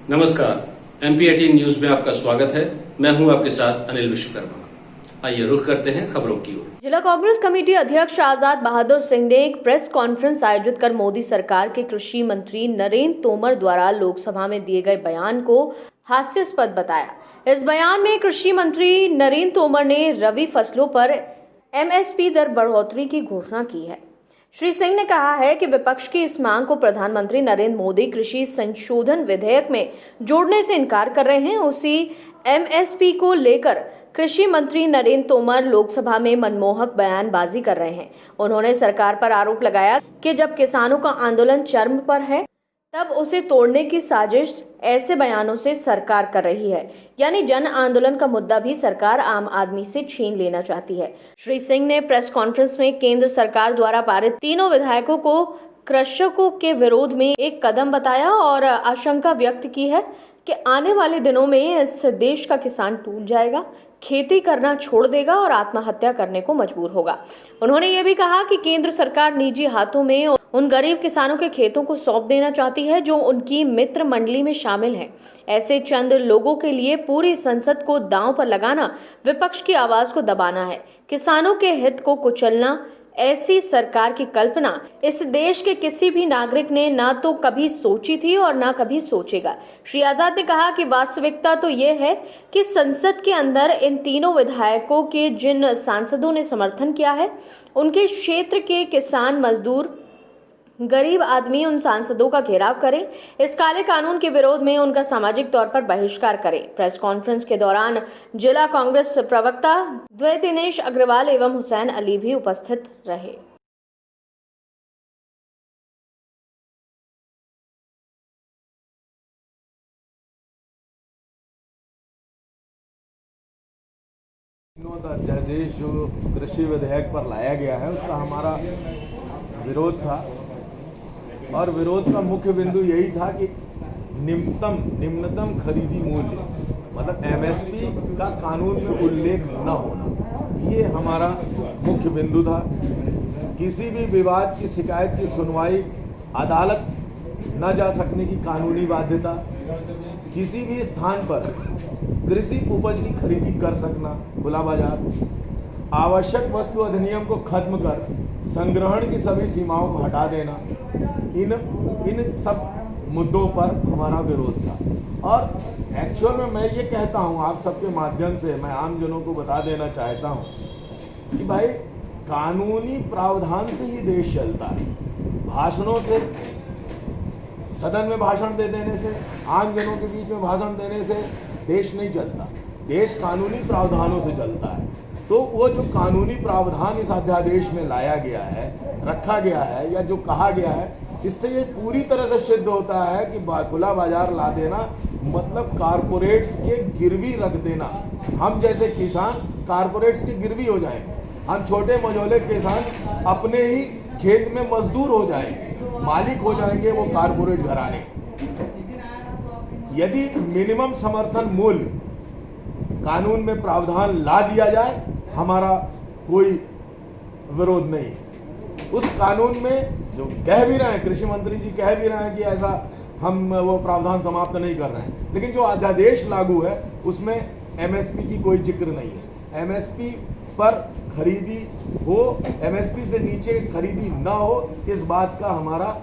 नमस्कार, MP18 news में आपका स्वागत है। मैं हूं आपके साथ अनिल विश्वकर्मा। आइए रुख करते हैं खबरों की ओर। जिला कांग्रेस कमेटी अध्यक्ष आजाद बहादुर सिंह ने एक प्रेस कॉन्फ्रेंस आयोजित कर मोदी सरकार के कृषि मंत्री नरेंद्र तोमर द्वारा लोकसभा में दिए गए बयान को हास्यास्पद बताया। इस बयान में कृषि मंत्री नरेंद्र तोमर ने रबी फसलों पर MSP दर बढ़ोतरी की घोषणा की है। श्री सिंह ने कहा है कि विपक्ष की इस मांग को प्रधानमंत्री नरेंद्र मोदी कृषि संशोधन विधेयक में जोड़ने से इनकार कर रहे हैं। उसी MSP को लेकर कृषि मंत्री नरेंद्र तोमर लोकसभा में मनमोहक बयानबाजी कर रहे हैं। उन्होंने सरकार पर आरोप लगाया कि जब किसानों का आंदोलन चरम पर है तब उसे तोड़ने की साजिश ऐसे बयानों से सरकार कर रही है, यानी जन आंदोलन का मुद्दा भी सरकार आम आदमी से छीन लेना चाहती है। श्री सिंह ने प्रेस कॉन्फ्रेंस में केंद्र सरकार द्वारा पारित तीनों विधेयकों को कृषकों के विरोध में एक कदम बताया और आशंका व्यक्त की है कि आने वाले दिनों में इस देश का किसान टूट जाएगा, खेती करना छोड़ देगा और आत्महत्या करने को मजबूर होगा। उन्होंने ये भी कहा कि केंद्र सरकार निजी हाथों में उन गरीब किसानों के खेतों को सौंप देना चाहती है जो उनकी मित्र मंडली में शामिल हैं। ऐसे चंद लोगों के लिए पूरी संसद को दांव पर लगाना विपक्ष की आवाज को दबाना है। किसानों के हित को कुचलना, ऐसी सरकार की कल्पना इस देश के किसी भी नागरिक ने ना तो कभी सोची थी और ना कभी सोचेगा। श्री आजाद ने कहा कि वास्तविकता तो ये है कि संसद के अंदर इन तीनों विधायकों के जिन सांसदों ने समर्थन किया है, उनके क्षेत्र के किसान, मजदूर, गरीब आदमी उन सांसदों का घेराव करें, इस काले कानून के विरोध में उनका सामाजिक तौर पर बहिष्कार करें। प्रेस कॉन्फ्रेंस के दौरान जिला कांग्रेस प्रवक्ता द्वय दिनेश अग्रवाल एवं हुसैन अली भी उपस्थित रहे। अध्यादेश जो कृषि विधेयक पर लाया गया है उसका हमारा विरोध था और विरोध का मुख्य बिंदु यही था कि निम्नतम खरीदी मूल्य मतलब MSP का कानून में उल्लेख न होना, ये हमारा मुख्य बिंदु था। किसी भी विवाद की शिकायत की सुनवाई अदालत न जा सकने की कानूनी बाध्यता, किसी भी स्थान पर कृषि उपज की खरीदी कर सकना, खुला बाजार, आवश्यक वस्तु अधिनियम को खत्म कर संग्रहण की सभी सीमाओं को हटा देना, इन सब मुद्दों पर हमारा विरोध था। और एक्चुअल में मैं ये कहता हूँ, आप सबके माध्यम से मैं आम जनों को बता देना चाहता हूँ कि भाई कानूनी प्रावधान से ही देश चलता है। भाषणों से, सदन में भाषण दे देने से, आम जनों के बीच में भाषण देने से देश नहीं चलता। देश कानूनी प्रावधानों से चलता है। तो वो जो कानूनी प्रावधान इस अध्यादेश में लाया गया है, रखा गया है या जो कहा गया है, इससे ये पूरी तरह से सिद्ध होता है कि खुला बाजार ला देना मतलब कारपोरेट्स के गिरवी रख देना। हम जैसे किसान कारपोरेट्स के गिरवी हो जाएंगे। हम छोटे मझोले किसान अपने ही खेत में मजदूर हो जाएंगे, मालिक हो जाएंगे वो कारपोरेट घराने। यदि मिनिमम समर्थन मूल्य कानून में प्रावधान ला दिया जाए, हमारा कोई विरोध नहीं है। उस कानून में जो कह भी रहे हैं, कृषि मंत्री जी कह भी रहे हैं कि ऐसा हम वो प्रावधान समाप्त नहीं कर रहे हैं, लेकिन जो अध्यादेश लागू है उसमें MSP की कोई जिक्र नहीं है। MSP पर खरीदी हो, MSP से नीचे खरीदी ना हो, इस बात का हमारा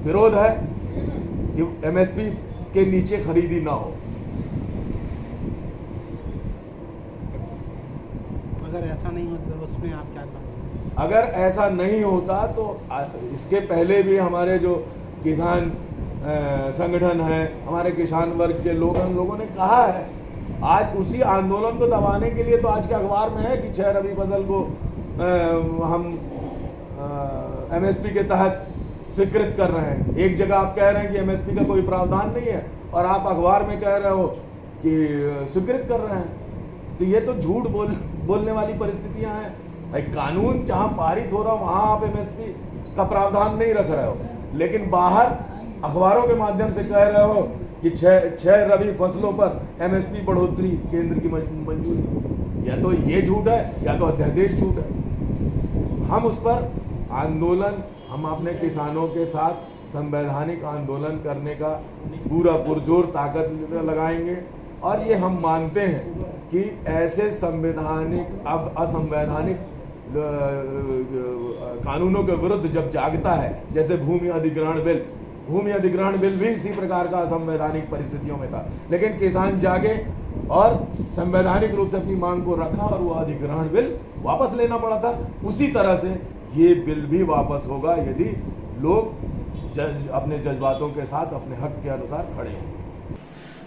विरोध है कि MSP के नीचे खरीदी ना हो। अगर ऐसा नहीं होता तो उसमें आप क्या करेंगे? अगर ऐसा नहीं होता तो इसके पहले भी हमारे जो किसान संगठन हैं, हमारे किसान वर्ग के लोग, हम लोगों ने कहा है, आज उसी आंदोलन को दबाने के लिए तो आज के अखबार में है कि 6 रबी फसल को हम MSP के तहत स्वीकृत कर रहे हैं। एक जगह आप कह रहे हैं कि MSP का कोई प्रावधान नहीं है और आप अखबार में कह रहे हो कि स्वीकृत कर रहे हैं। तो ये तो झूठ बोलने वाली परिस्थितियां हैं। भाई कानून जहां पारित हो रहा वहां आप MSP का प्रावधान नहीं रख रहे हो, लेकिन बाहर अखबारों के माध्यम से कह रहे हो कि 6 रबी फसलों पर MSP बढ़ोतरी केंद्र की मंजूरी। या तो ये झूठ है या तो अध्यादेश झूठ है। हम उस पर आंदोलन, हम अपने किसानों के साथ संवैधानिक आंदोलन करने का पूरा पुरजोर ताकत लगाएंगे। और ये हम मानते हैं कि ऐसे संवैधानिक असंवैधानिक कानूनों के विरुद्ध जब जागता है, जैसे भूमि अधिग्रहण बिल भी इसी प्रकार का असंवैधानिक परिस्थितियों में था, लेकिन किसान जागे और संवैधानिक रूप से अपनी मांग को रखा और वो अधिग्रहण बिल वापस लेना पड़ा था। उसी तरह से ये बिल भी वापस होगा यदि लोग अपने जज्बातों के साथ अपने हक के अनुसार खड़े हों।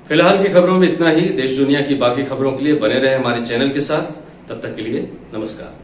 फिलहाल की खबरों में इतना ही। देश दुनिया की बाकी खबरों के लिए बने रहे हमारे चैनल के साथ। तब तक के लिए नमस्कार।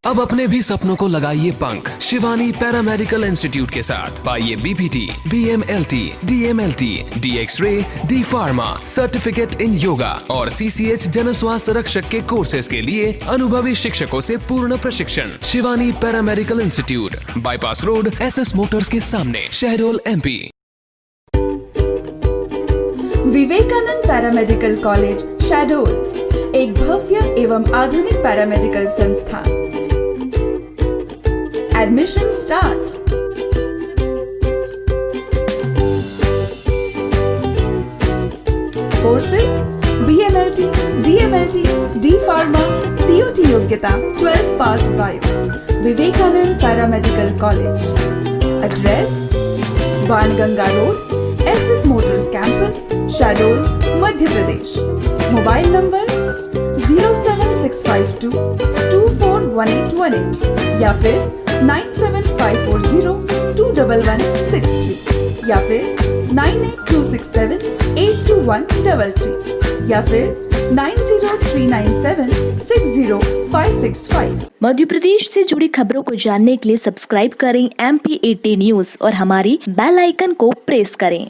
अब अपने भी सपनों को लगाइए पंख शिवानी पैरामेडिकल इंस्टीट्यूट के साथ। पाइए BPT, BMLT, DMLT, D X-ray, D pharma, certificate in yoga और सीसीएच जन स्वास्थ्य रक्षक के कोर्सेज के लिए अनुभवी शिक्षकों से पूर्ण प्रशिक्षण। Shivani paramedical institute, bypass road, SS motors के सामने, Shahdol, MP. Vivekanand paramedical college Shahdol, एक भव्य एवं आधुनिक पैरामेडिकल संस्थान। Admission start. Courses: BMLT, DMLT, D Pharma, COT योग्यता 12th pass bio. Vivekananda paramedical college. Address: Banganga road, SS motors campus, Shahdol, Madhya Pradesh. Mobile numbers 07652 241818 या फिर 97540 21163 या फिर 98267 82133 या फिर 90397 60565। मध्य प्रदेश से जुड़ी खबरों को जानने के लिए सब्सक्राइब करें MP80 न्यूज और हमारी बेल आइकन को प्रेस करें।